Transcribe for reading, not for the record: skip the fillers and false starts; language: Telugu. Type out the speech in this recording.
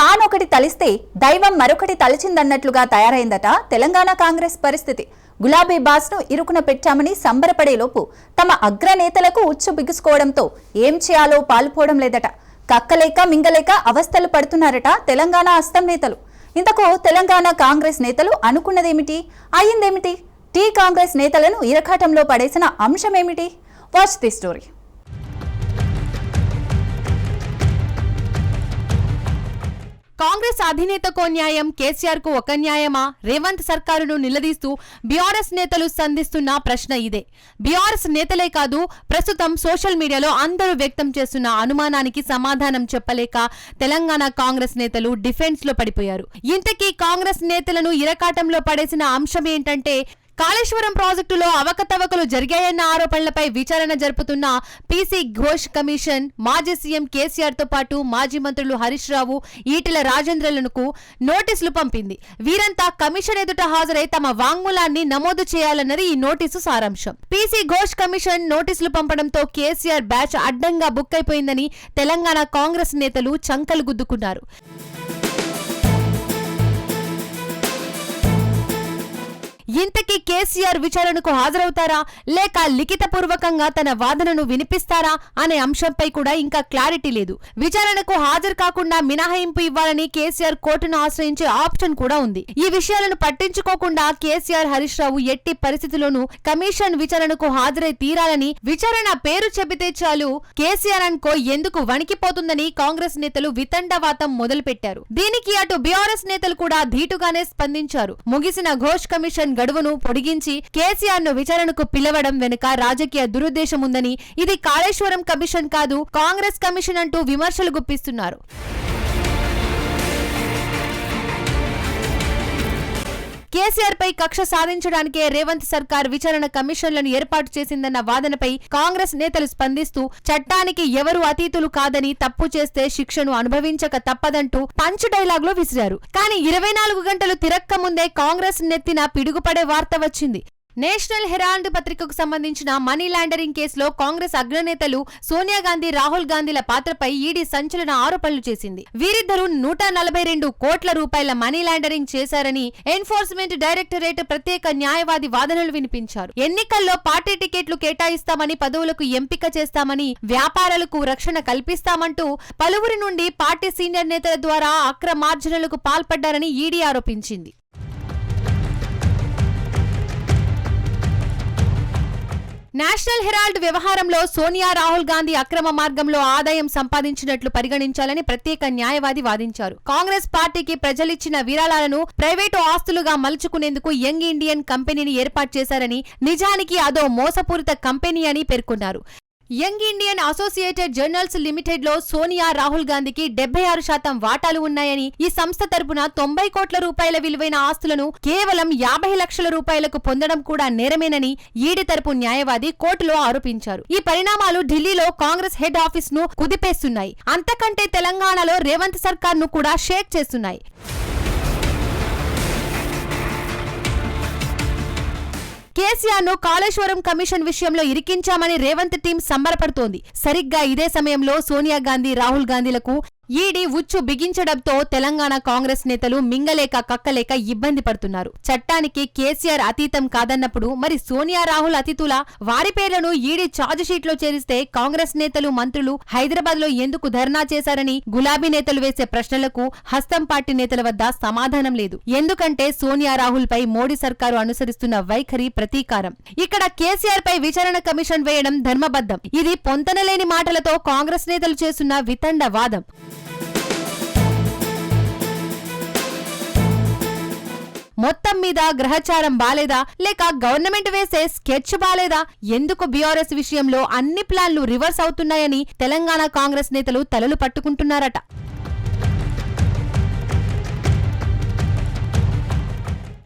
తానొకటి తలిస్తే దైవం మరొకటి తలచిందన్నట్లుగా తయారైందట తెలంగాణ కాంగ్రెస్ పరిస్థితి. గులాబీ బాస్ను ఇరుకున పెట్టామని సంబరపడేలోపు తమ అగ్రనేతలకు ఉచ్చు బిగుసుకోవడంతో ఏం చేయాలో పాలుపోవడం లేదట. కక్కలేక మింగలేక అవస్థలు పడుతున్నారట తెలంగాణ అస్తం నేతలు. ఇంతకు తెలంగాణ కాంగ్రెస్ నేతలు అనుకున్నదేమిటి, అయ్యిందేమిటి? టీ కాంగ్రెస్ నేతలను ఇరకాటంలో పడేసిన అంశమేమిటి? Watch the story. కాంగ్రెస్ అధినేతకో న్యాయం, కేసీఆర్ కు ఒక న్యాయమా? రేవంత్ సర్కారును నిలదీస్తూ బీఆర్ఎస్ నేతలు సంధిస్తున్న ప్రశ్న ఇదే. బీఆర్ఎస్ నేతలే కాదు, ప్రస్తుతం సోషల్ మీడియాలో అందరూ వ్యక్తం చేస్తున్న అనుమానానికి సమాధానం చెప్పలేక తెలంగాణ కాంగ్రెస్ నేతలు డిఫెన్స్ లో పడిపోయారు. ఇంతకీ కాంగ్రెస్ నేతలను ఇరకాటంలో పడేసిన అంశం ఏంటంటే, కాళేశ్వరం ప్రాజెక్టులో అవకతవకలు జరిగాయన్న ఆరోపణలపై విచారణ జరుపుతున్న పీసీ ఘోష్ కమిషన్ మాజీ సీఎం కేసీఆర్ తో పాటు మాజీ మంత్రులు హరీష్ రావు, ఈటెల రాజేంద్రలకు నోటీసులు పంపింది. వీరంతా కమిషన్ ఎదుట హాజరై తమ వాంగ్మూలాన్ని నమోదు చేయాలన్నది ఈ నోటీసు సారాంశం. పీసీ ఘోష్ కమిషన్ నోటీసులు పంపడంతో కేసీఆర్ బ్యాచ్ అడ్డంగా బుక్ అయిపోయిందని తెలంగాణ కాంగ్రెస్ నేతలు చంకలు గుద్దుకున్నారు. ఇంతకీ కేసీఆర్ విచారణకు హాజరవుతారా లేక లిఖితపూర్వకంగా తన వాదనను వినిపిస్తారా అనే అంశంపై కూడా ఇంకా క్లారిటీ లేదు. విచారణకు హాజరు కాకుండా మినహాయింపు ఇవ్వాలని కేసీఆర్ కోర్టును ఆశ్రయించే ఆప్షన్ కూడా ఉంది. ఈ విషయాలను పట్టించుకోకుండా కేసీఆర్, హరీష్ రావు ఎట్టి పరిస్థితుల్లోనూ కమిషన్ విచారణకు హాజరై తీరాలని, విచారణ పేరు చెబితే చాలు కేసీఆర్ అనుకో ఎందుకు వణికిపోతుందని కాంగ్రెస్ నేతలు వితండవాతం మొదలుపెట్టారు. దీనికి అటు బీఆర్ఎస్ నేతలు కూడా ధీటుగానే స్పందించారు. ముగిసిన ఘోష్ కమిషన్ గడువును పొడిగించి కేసీఆర్ ను విచారణకు పిలవడం వెనుక రాజకీయ దురుద్దేశం ఉందని, ఇది కాళేశ్వరం కమిషన్ కాదు కాంగ్రెస్ కమిషన్ అంటూ విమర్శలు గుప్పిస్తున్నారు. కేసీఆర్ పై కక్ష సాధించడానికే రేవంత్ సర్కార్ విచారణ కమిషన్లను ఏర్పాటు చేసిందన్న వాదనపై కాంగ్రెస్ నేతలు స్పందిస్తూ చట్టానికి ఎవరు అతీతులు కాదని, తప్పు చేస్తే శిక్షను అనుభవించక తప్పదంటూ పంచ్ డైలాగులు విసిరారు. కానీ 24 గంటలు తిరక్క ముందే కాంగ్రెస్ నెత్తిన పిడుగుపడే వార్త వచ్చింది. నేషనల్ హెరాల్డ్ పత్రికకు సంబంధించిన మనీ లాండరింగ్ కేసులో కాంగ్రెస్ అగ్రనేతలు సోనియా గాంధీ, రాహుల్ గాంధీల పాత్రపై ఈడీ సంచలన ఆరోపణలు చేసింది. వీరిద్దరూ 142 కోట్ల రూపాయల మనీ లాండరింగ్ చేశారని ఎన్ఫోర్స్మెంట్ డైరెక్టరేట్ ప్రత్యేక న్యాయవాది వాదనలు వినిపించారు. ఎన్నికల్లో పార్టీ టికెట్లు కేటాయిస్తామని, పదవులకు ఎంపిక చేస్తామని, వ్యాపారాలకు రక్షణ కల్పిస్తామంటూ పలువురి నుండి పార్టీ సీనియర్ నేతల ద్వారా అక్రమార్జనలకు పాల్పడ్డారని ఈడీ ఆరోపించింది. నేషనల్ హెరాల్డ్ వ్యవహారంలో సోనియా, రాహుల్ గాంధీ అక్రమ మార్గంలో ఆదాయం సంపాదించినట్లు పరిగణించాలని ప్రత్యేక న్యాయవాది వాదించారు. కాంగ్రెస్ పార్టీకి ప్రజలిచ్చిన విరాళాలను ప్రైవేటు ఆస్తులుగా మలుచుకునేందుకు యంగ్ ఇండియన్ కంపెనీని ఏర్పాటు చేశారని, నిజానికి అదో మోసపూరిత కంపెనీ అని పేర్కొన్నారు. Young Indian associated journals limited లో సోనియా, రాహుల్ గాంధీకి 76% వాటాలు ఉన్నాయని, ఈ సంస్థ తరపున 90 కోట్ల రూపాయల విలువైన ఆస్తులను కేవలం 50 లక్షల రూపాయలకు పొందడం కూడా నేరమేనని ఈడీ తరపు న్యాయవాది కోర్టులో ఆరోపించారు. ఈ పరిణామాలు ఢిల్లీలో కాంగ్రెస్ హెడ్ ఆఫీస్ ను కుదిపేస్తున్నాయి. అంతకంటే తెలంగాణలో రేవంత్ సర్కార్ ను కూడా షేక్ చేస్తున్నాయి. కేసీఆర్ ను కాళేశ్వరం కమిషన్ విషయంలో ఇరికించామని రేవంత్ టీం సంబరపడుతోంది. సరిగ్గా ఇదే సమయంలో సోనియా గాంధీ, రాహుల్ గాంధీలకు ఈడీ ఉచ్చు బిగించడంతో తెలంగాణ కాంగ్రెస్ నేతలు మింగలేక కక్కలేక ఇబ్బంది పడుతున్నారు. చట్టానికి కేసీఆర్ అతీతం కాదన్నప్పుడు మరి సోనియా, రాహుల్ అతిథుల వారి పేర్లను ఈడీ ఛార్జ్ షీట్ లో చేరిస్తే కాంగ్రెస్ నేతలు, మంత్రులు హైదరాబాద్ లో ఎందుకు ధర్నా చేశారని గులాబీ నేతలు వేసే ప్రశ్నలకు హస్తం పార్టీ నేతల వద్ద సమాధానం లేదు. ఎందుకంటే సోనియా, రాహుల్ పై మోడీ సర్కారు అనుసరిస్తున్న వైఖరి ప్రతీకారం. ఇక్కడ కేసీఆర్ పై విచారణ కమిషన్ వేయడం ధర్మబద్ధం. ఇది పొంతనలేని మాటలతో కాంగ్రెస్ నేతలు చేస్తున్న వితండ వాదం. మొత్తం మీద గ్రహచారం బాలేదా లేక గవర్నమెంట్ వేసే స్కెచ్ బాలేదా? ఎందుకు బీఆర్ఎస్ విషయంలో అన్ని ప్లాన్లు రివర్స్ అవుతున్నాయని తెలంగాణ కాంగ్రెస్ నేతలు తలలు పట్టుకుంటున్నారట.